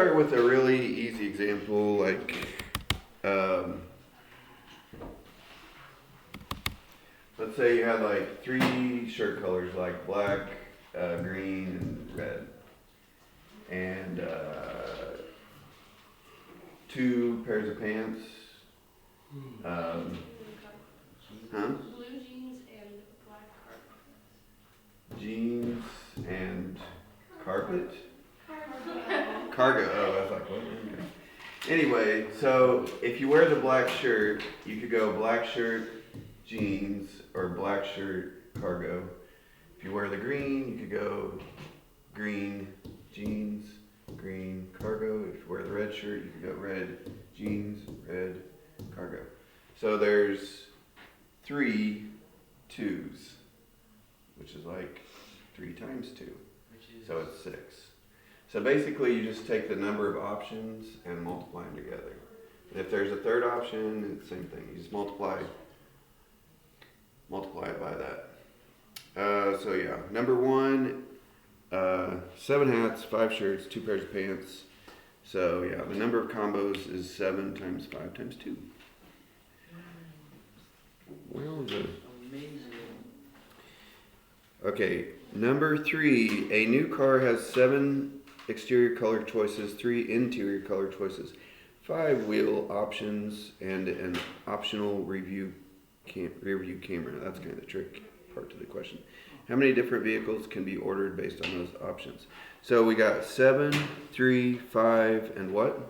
Start with a really easy example, like let's say you have like 3 shirt colors, like black, green, and red, and 2 pairs of pants. Um, huh? Blue jeans and black carpet. Jeans and carpet? Cargo. Cargo. Oh, I was like, what? Okay. Anyway, so if you wear the black shirt, you could go black shirt, jeans, or black shirt, cargo. If you wear the green, you could go green, jeans, green, cargo. If you wear the red shirt, you could go red, jeans, red, cargo. So there's 3 twos, which is like 3 times 2. So it's 6. So basically you just take the number of options and multiply them together. And if there's a third option, it's the same thing. You just multiply it by that. So yeah, number 1, 7 hats, 5 shirts, 2 pairs of pants. So yeah, the number of combos is 7 times 5 times 2. Well done. Amazing. Okay, number 3, a new car has 7 exterior color choices, 3 interior color choices, 5 wheel options, and an optional rear view camera. That's kind of the trick part to the question. How many different vehicles can be ordered based on those options? So we got 7, 3, 5, and what?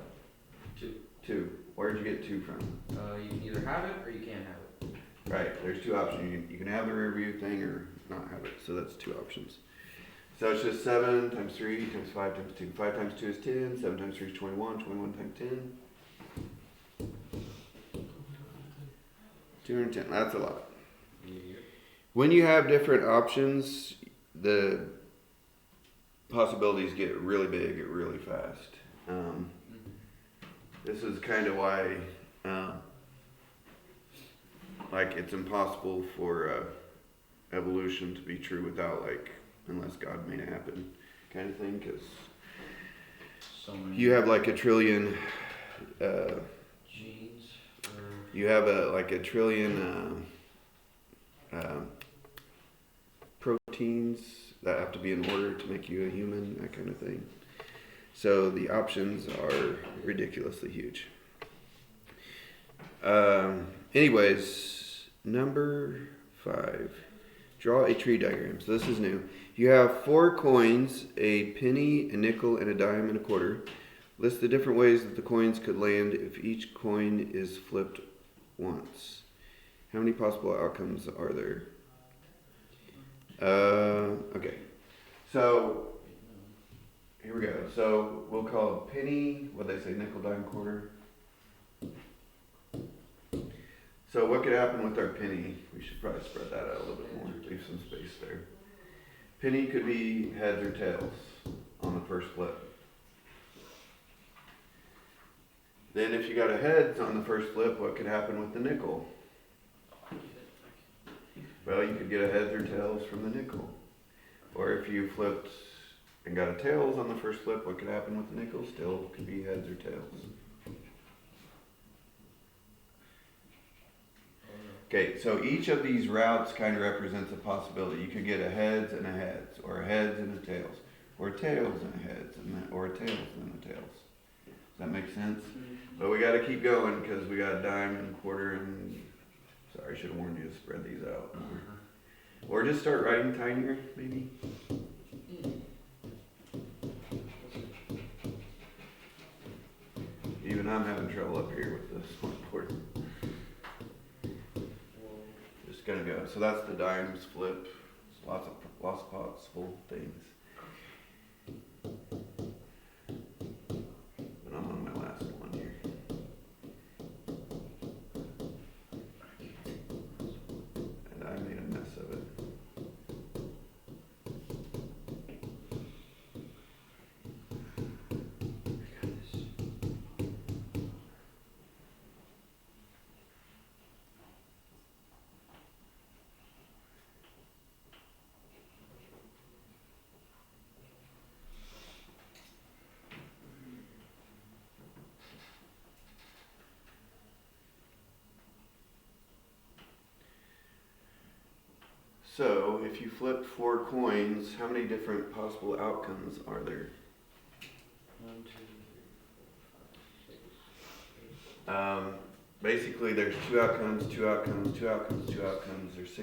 2. 2. Where'd you get 2 from? You can either have it or you can't have it. Right, there's 2 options. You can have the rear view thing or not have it. So that's 2 options. So it's just 7 times 3 times 5 times 2. 5 times 2 is 10. 7 times 3 is 21. 21 times 10. 210. That's a lot. When you have different options, the possibilities get really big really fast. This is kind of why, like, it's impossible for evolution to be true without, like, unless God made it happen, kind of thing. Because you have like a trillion. Genes. You have a trillion proteins that have to be in order to make you a human, that kind of thing. So the options are ridiculously huge. Anyways, number 5. Draw a tree diagram. So this is new. You have 4 coins, a penny, a nickel, and a dime, and a quarter. List the different ways that the coins could land if each coin is flipped once. How many possible outcomes are there? Okay. So, here we go. So, we'll call a penny, what they say, nickel, dime, quarter. So what could happen with our penny? We should probably spread that out a little bit more, leave some space there. Penny could be heads or tails on the first flip. Then if you got a heads on the first flip, what could happen with the nickel? Well, you could get a heads or tails from the nickel. Or if you flipped and got a tails on the first flip, what could happen with the nickel? Still could be heads or tails. Okay, so each of these routes kind of represents a possibility. You could get a heads and a heads, or a heads and a tails, or a tails and a heads, or a tails and a tails. Does that make sense? But we got to keep going because we got a dime and quarter and. Sorry, I should have warned you to spread these out more. Or just start writing tinier, maybe. Even I'm having trouble up here with the smartboard. Just gonna go. So that's the dimes flip. Lots of possible things. But I'm on my last one here. And I made a mess of it. So if you flip 4 coins, how many different possible outcomes are there? 1, 2, 3, 4, 5, 6, 8. Basically, there's 2 outcomes, 2 outcomes, 2 outcomes, 2 outcomes. There's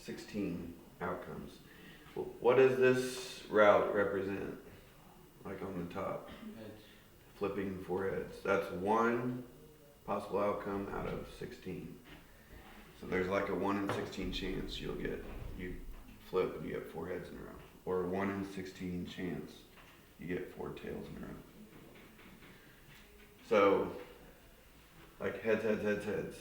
16 outcomes. What does this route represent? Like on the top, Heads. flipping 4 heads. That's 1 possible outcome out of 16. So there's like a 1 in 16 chance you flip and you get 4 heads in a row. Or 1 in 16 chance you get 4 tails in a row. So, like heads, heads, heads, heads.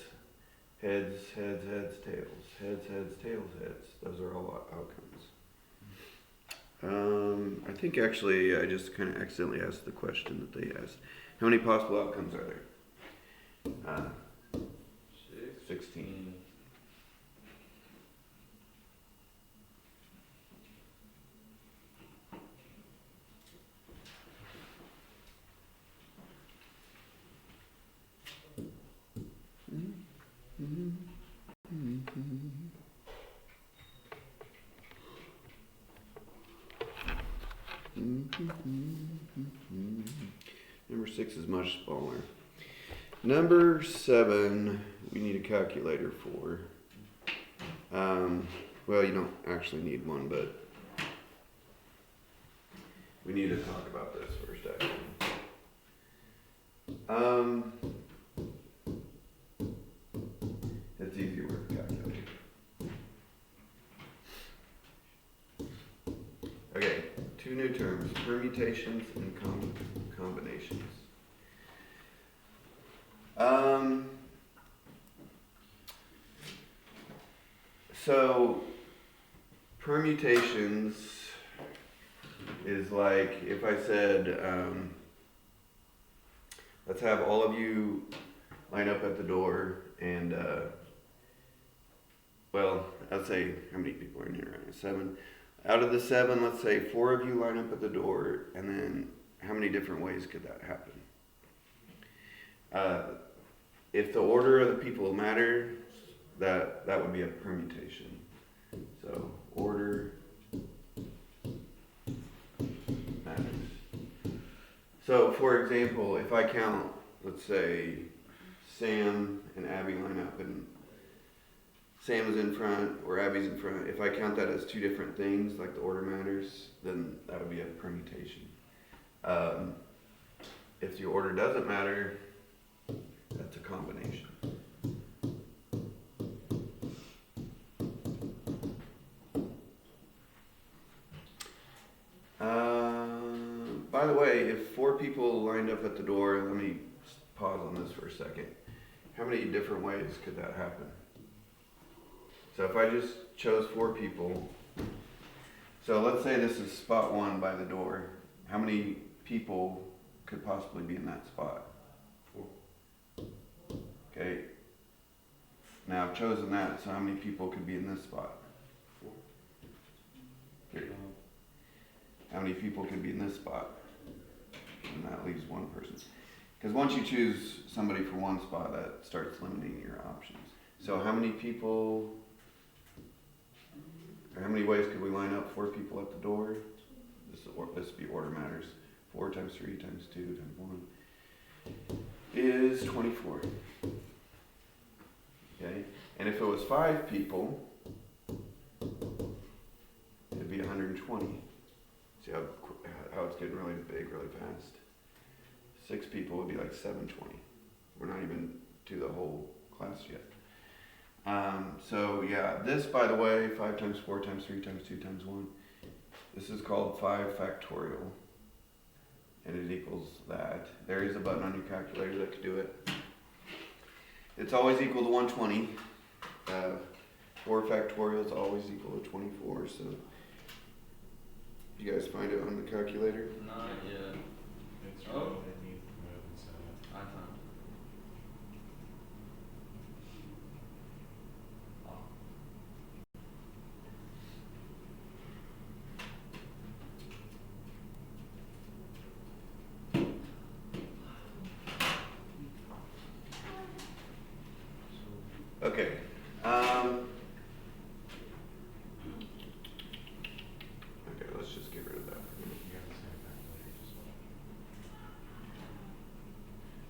Heads, heads, heads, tails. Heads, heads, tails, heads. Those are all outcomes. I think actually I just kind of accidentally asked the question that they asked. How many possible outcomes are there? 16. Number 6 is much smaller. Number 7, we need a calculator for. Well, you don't actually need one, but we need to talk about this first, actually. It's easier with a calculator. Okay, 2 new terms, permutations and combinations. So permutations is like if I said, let's have all of you line up at the door and, well, I'll say how many people are in here, right? 7. Out of the 7, let's say 4 of you line up at the door, and then how many different ways could that happen? If the order of the people matters, that would be a permutation. So order matters. So for example, if I count, let's say Sam and Abby line up and Sam is in front or Abby's in front, if I count that as 2 different things, like the order matters, then that would be a permutation. If the order doesn't matter, that's a combination. By the way, if 4 people lined up at the door, let me pause on this for a second. How many different ways could that happen? So if I just chose 4 people, so let's say this is spot 1 by the door. How many people could possibly be in that spot? 4. Okay. Now I've chosen that, so how many people could be in this spot? 4. Okay. How many people could be in this spot? And that leaves 1 person. Because once you choose somebody for 1 spot, that starts limiting your options. So how many people, or how many ways could we line up 4 people at the door? This would be order matters. 4 times 3 times 2 times 1 is 24. Okay, and if it was 5 people, it'd be 120. See how it's getting really big really fast? 6 people would be like 720. We're not even to the whole class yet. So yeah, this, by the way, 5 times 4 times 3 times 2 times 1, this is called 5 factorial, and it equals that. There is a button on your calculator that could do it. It's always equal to 120. 4 factorial is always equal to 24, so you guys find it on the calculator? Not yet. It's Oh. really underneath the move and set. I found it. Oh. Okay.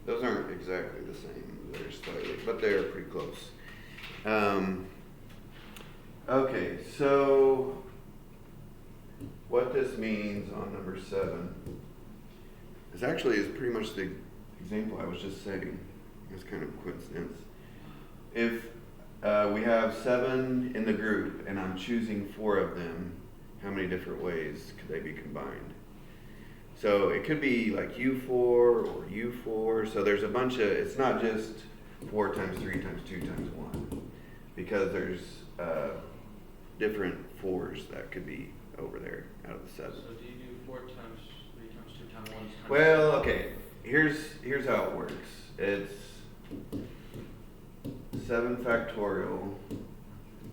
Those aren't exactly the same. They're slightly, but they're pretty close. Okay, so what this means on number 7 is pretty much the example I was just saying. It's kind of a coincidence. If we have 7 in the group and I'm choosing 4 of them, how many different ways could they be combined? So it could be like U4 or U4. So there's a bunch of, it's not just 4 times 3 times 2 times 1, because there's different 4s that could be over there out of the 7. So do you do 4 times 3 times 2 times 1 times Well, okay. Here's how it works. It's 7 factorial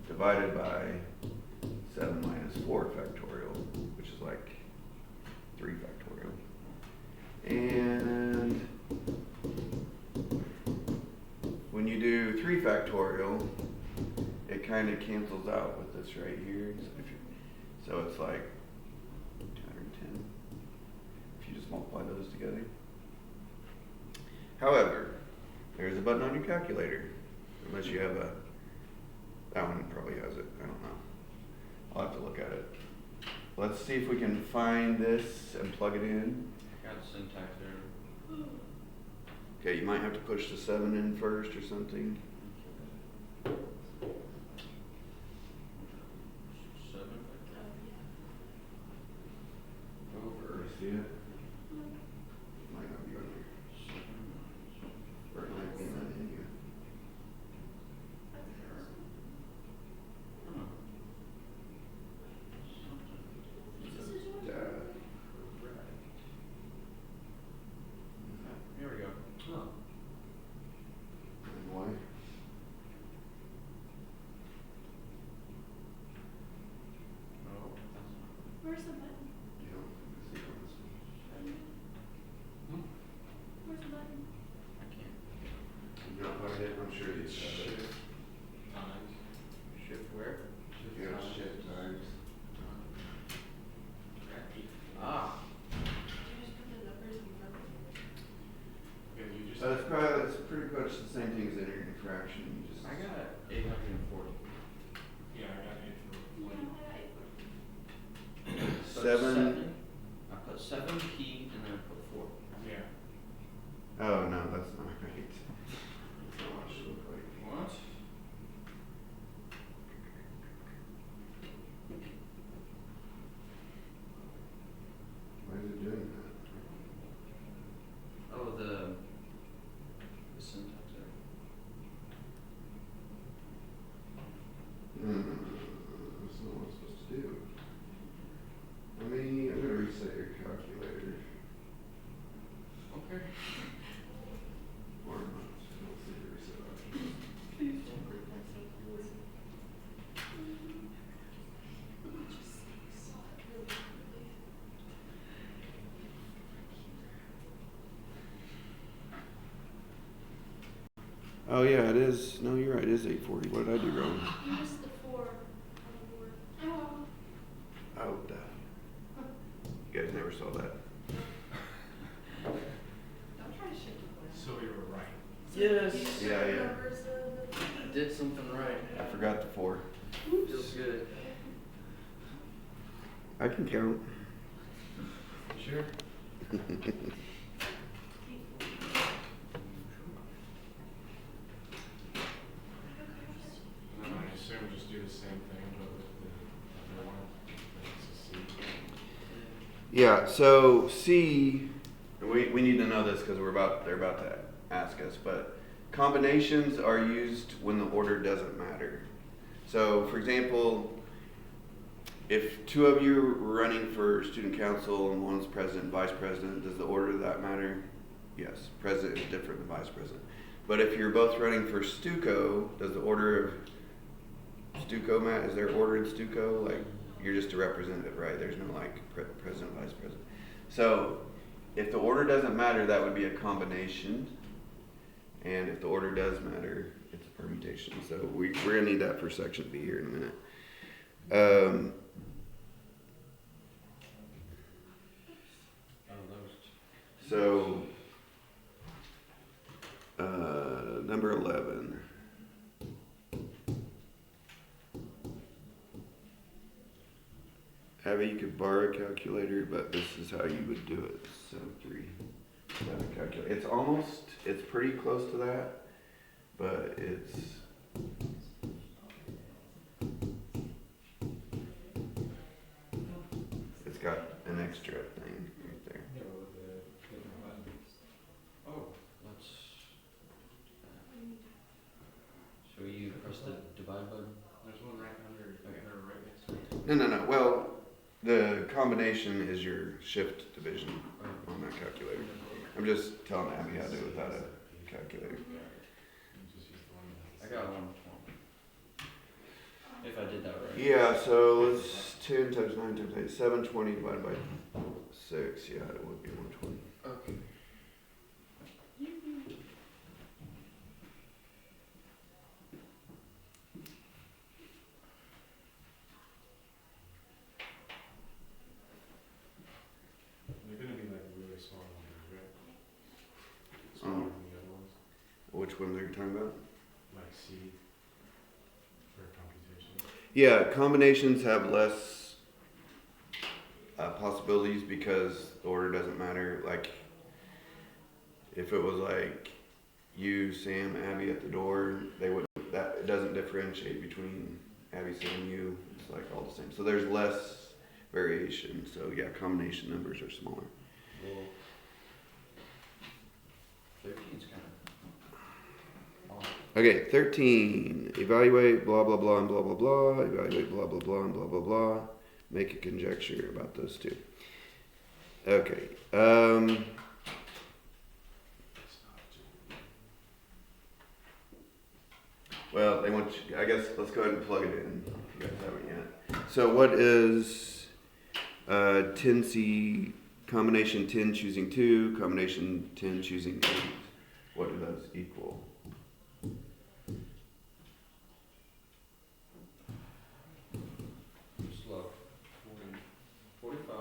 divided by 7 minus 4 factorial, which is like 3 factorial. And when you do 3 factorial, it kind of cancels out with this right here. So it's like 210 if you just multiply those together. However, there's a button on your calculator, unless you have that one probably has it, I don't know. I'll have to look at it. Let's see if we can find this and plug it in. Got syntax there. Okay, you might have to push the 7 in first or something. 7. Over. See it? Might not be on there. 7 Or it might be not in here. Oh. Something. Right. Here we go. Oh. And why? Oh. Where's the button? You don't see it on this one. Where's the button? I can't. You not plugged in? I'm sure you have it. Times. Shift where? Yeah, shift times. Ah. Did you just put the numbers in front of it? Yeah, you just. So it's pretty much the same thing as entering a fraction. You just I got 840. Yeah, I got it for Yeah, one. So 7. I put 7 key and then I put 4. Yeah. Oh no, that's not right. That's not what it should look like. What? Why is it doing that? Oh, the syntax there. That's not what it's supposed to do. I'm gonna reset your calculator. Okay. Or not. We'll see the reset option. Please don't break that stuff. Just saw it really quickly. Oh yeah, it is. No, you're right. It is 840. What did I do wrong? You missed the 4 on the board. Oh. Oh, duh. You guys never saw that. Don't try to shift it away. So you were right. Yes. Yeah, yeah. Numbers of I did something right. I forgot the 4. Feels good. I can count. Sure. And I assume just do the same thing, but with the other one. It's a C. Yeah. So C. We need to know this because they're about to ask us. But combinations are used when the order doesn't matter. So, for example, if 2 of you are running for student council and one's president and vice president, does the order of that matter? Yes, president is different than vice president. But if you're both running for Stuco, does the order of Stuco matter? Is there order in Stuco? Like, you're just a representative, right? There's no like president, vice president. So, if the order doesn't matter, that would be a combination. And if the order does matter, it's a permutation. So we're gonna need that for section B here in a minute. Oh, that was So have it. You could borrow a calculator, but this is how you would do it. So 3. Have a calculator. It's pretty close to that, but it's got an extra thing right there. Yeah, with the different buttons. Oh, let's. So you press the divide button? There's one right under, Okay. or right next to it. No. Well, the combination is your shift division Oh. on that calculator. I'm just telling Abby how to do it without a calculator. You just use the one I that's. got one. If I did that right. Yeah, so let's 10 times 9 times 8, 720 divided by 6. Yeah, it would be 120. Okay. They're gonna be like really small numbers, right? Smaller than the other ones, Which ones are you talking about? like C for computation. Yeah, combinations have less possibilities because the order doesn't matter. Like, if it was like you, Sam, Abby at the door, it doesn't differentiate between Abby, Sam, you. It's like all the same. So there's less variation. So yeah, combination numbers are smaller. Well, 13's kind of odd. Okay, 13. Evaluate blah blah blah and blah blah blah. Evaluate blah blah blah and blah blah blah. Make a conjecture about those two. Okay. Well, they want you, I guess let's go ahead and plug it in if you guys haven't yet. So what is 10C combination 10 choosing 2, combination 10 choosing 8? What do those equal? Slow. 45.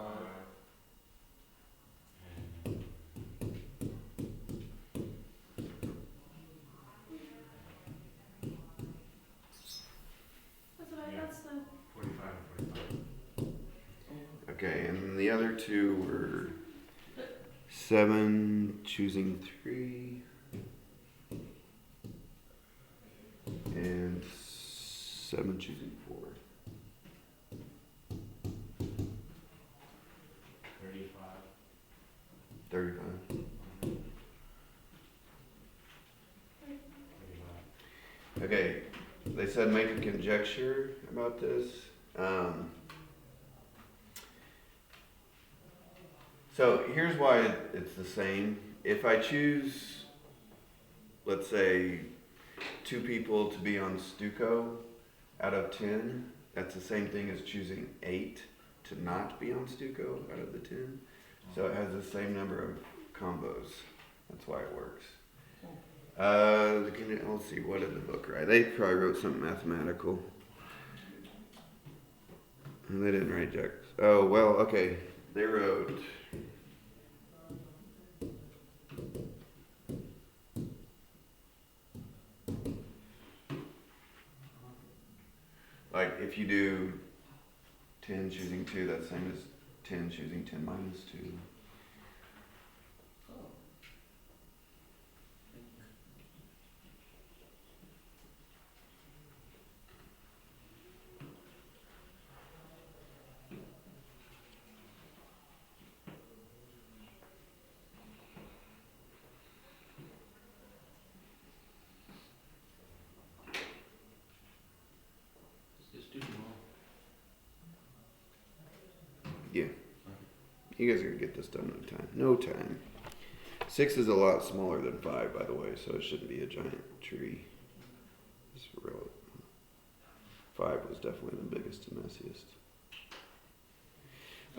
That's the 45 and 45. Okay, and the other two were 7 choosing 3 and 7 choosing 4. 35. 35. 35. Okay, they said make a conjecture about this. So here's why it's the same. If I choose, let's say, 2 people to be on stucco out of 10, that's the same thing as choosing 8 to not be on stucco out of the 10. So it has the same number of combos. That's why it works. Let's see, what did the book write? They probably wrote something mathematical. And they didn't write Jack. Oh, well, okay. They wrote. Like, if you do 10 choosing 2, that's the same as 10 choosing 10 minus 2. Oh. Is this too small? Yeah. You guys are going to get this done in time. No time. 6 is a lot smaller than 5, by the way, so it shouldn't be a giant tree. It's real. 5 was definitely the biggest and messiest.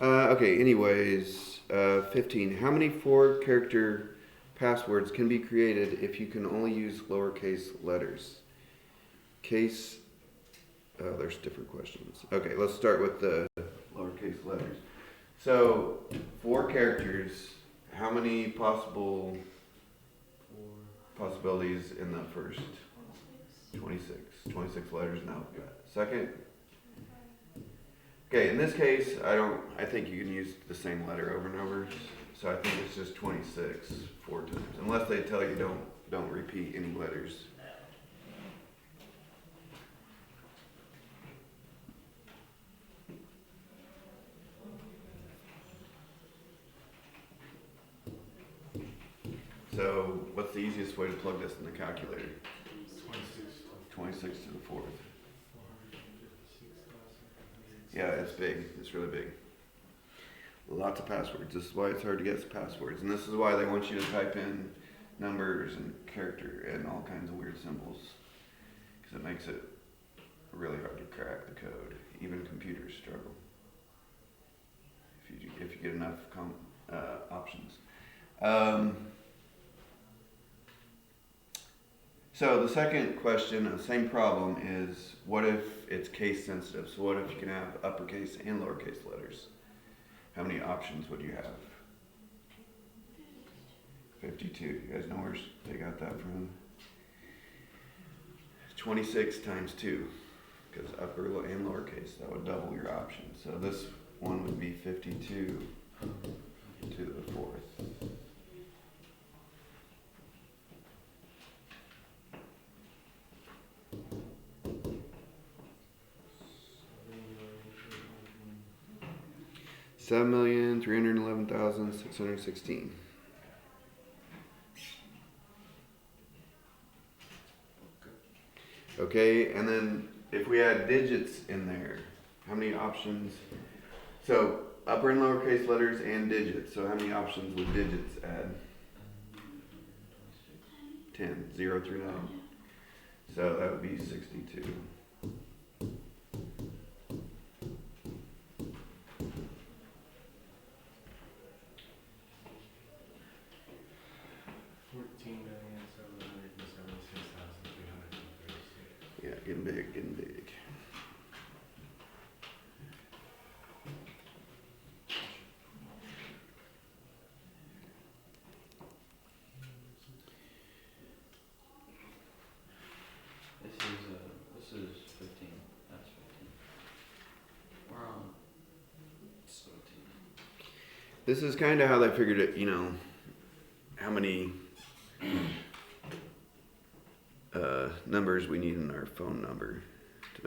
Okay, anyways, 15. How many 4-character passwords can be created if you can only use lowercase letters? There's different questions. Okay, let's start with the lowercase letters. So, 4 characters, how many possibilities in the first? 26. 26 letters in the alphabet. Second? Okay, in this case, I think you can use the same letter over and over. So I think it's just 26 4 times, unless they tell you don't repeat any letters. So what's the easiest way to plug this in the calculator? 26 to the fourth. Yeah, it's big. It's really big. Lots of passwords. This is why it's hard to guess passwords. And this is why they want you to type in numbers and character and all kinds of weird symbols. Because it makes it really hard to crack the code. Even computers struggle. If you get enough options. So the second question, the same problem, is what if it's case sensitive? So what if you can have uppercase and lowercase letters? How many options would you have? 52. You guys know where they got that from? 26 times 2, because upper and lowercase, that would double your options. So this one would be 52 to the fourth. $7,311,616. Okay, and then if we add digits in there, how many options? So upper and lowercase letters and digits. So how many options would digits add? 10, 0 through 9. So that would be 62. Yeah, getting big, getting big. This is 15. That's 15. We're on 17. This is kind of how they figured it, how many numbers we need in our phone number to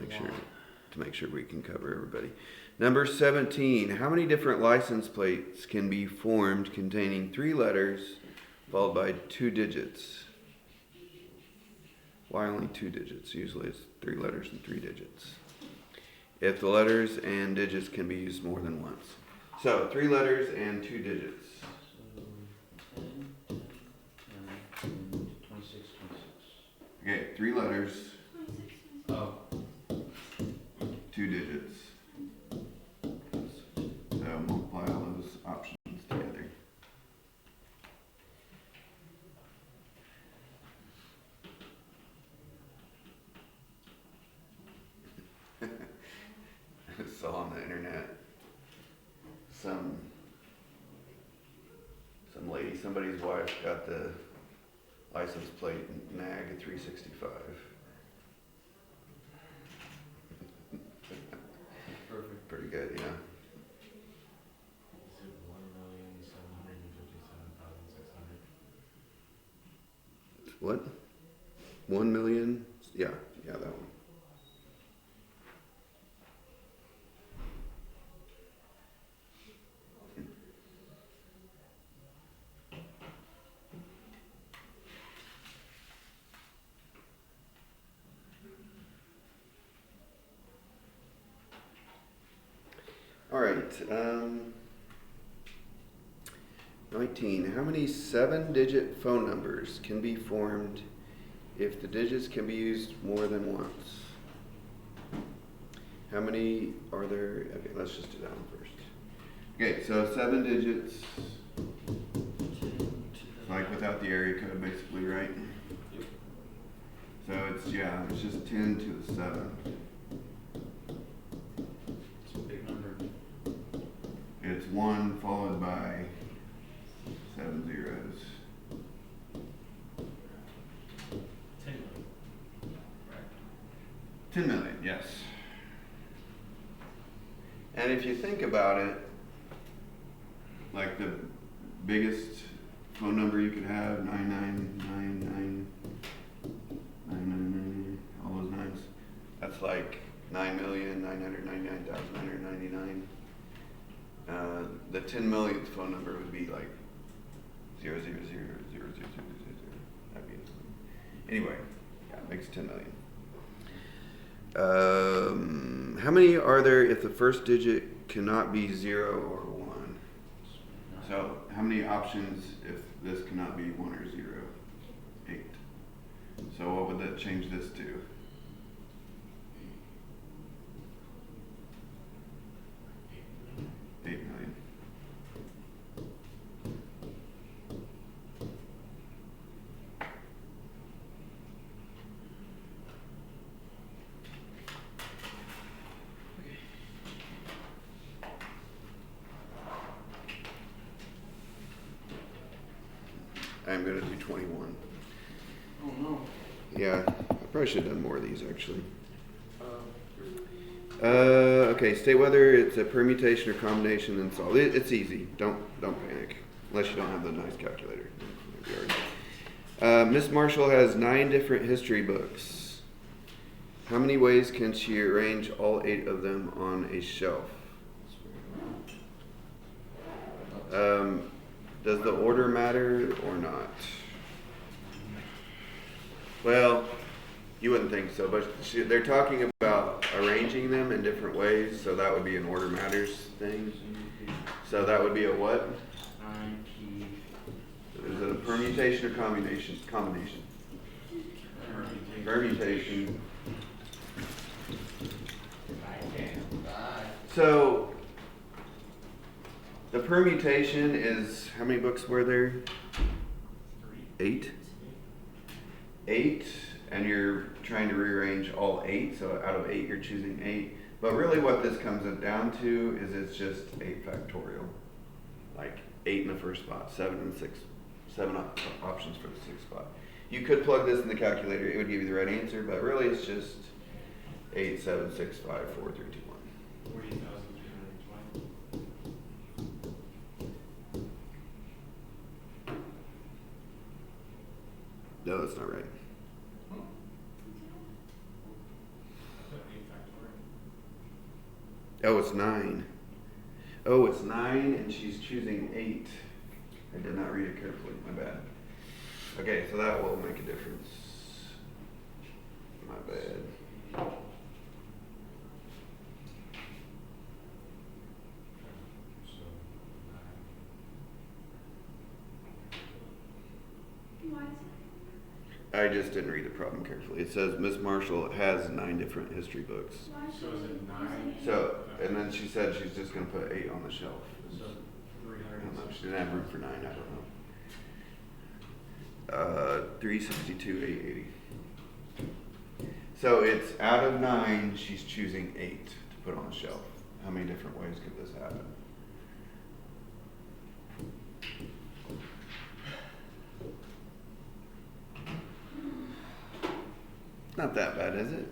make sure we can cover everybody. Number 17, how many different license plates can be formed containing 3 letters followed by 2 digits? Why only 2 digits? Usually it's 3 letters and 3 digits. If the letters and digits can be used more than once. So 3 letters and 2 digits. So 10, 10, 26, 26. Okay, 3 letters, 26. Oh. 2 digits. So multiply all those options together. I saw on the internet some lady, somebody's wife got the license plate NAG 365. Perfect. Pretty good, yeah. Is it 1,757,600? What? 1 million? Yeah, that one. All right. 19. How many 7-digit phone numbers can be formed if the digits can be used more than once? How many are there? Okay, let's just do that one first. Okay, so 7 digits, like without the area code, basically, right? Yep. So it's just 10 to the 7. It's a big number. It's 1 followed by 7 zeros. 10 million. Right. 10 million, yes. And if you think about it, like the biggest phone number you could have, 9999999, all those nines, that's like 9,999,999. The 10 millionth phone number would be like 0000000. That'd be anyway. Yeah, it makes 10 million. How many are there if the first digit cannot be 0 or 1? So how many options if this cannot be 1 or 0? 8. So what would that change this to? 8 million. I'm going to do 21. Oh, no. Yeah, I probably should have done more of these actually. Uh, Okay, state whether it's a permutation or combination and solve. It's easy. Don't panic. Unless you don't have the nice calculator. Miss Marshall has 9 different history books. How many ways can she arrange all 8 of them on a shelf? Does the order matter or not? Well, you wouldn't think so, but they're talking about arranging them in different ways, so that would be an order matters thing. So that would be a what? 9 key. Is it a permutation or combination? Combination. Permutation. So the permutation is, how many books were there? 8? 8, and you're trying to rearrange all 8, so out of 8 you're choosing 8. But really what this comes down to is it's just 8 factorial. Like 8 in the first spot, 7 in the 6th, 7 options for the 6th spot. You could plug this in the calculator, it would give you the right answer, but really it's just 8, 7, 6, 5, 4, 3, 2, 1. 40,320. No, that's not right. I put 8 factorial. Oh, it's 9. Oh, it's 9 and she's choosing 8. I did not read it carefully, my bad. Okay, so that will make a difference. My bad. So, Why is I just didn't read the problem carefully. It says Miss Marshall has 9 different history books. why is So is it 9? So, and then she said she's just going to put 8 on the shelf. So I don't know. 300. She didn't have room for 9. I don't know. 362, 880. So it's out of 9, she's choosing 8 to put on the shelf. How many different ways could this happen? Not that bad, is it?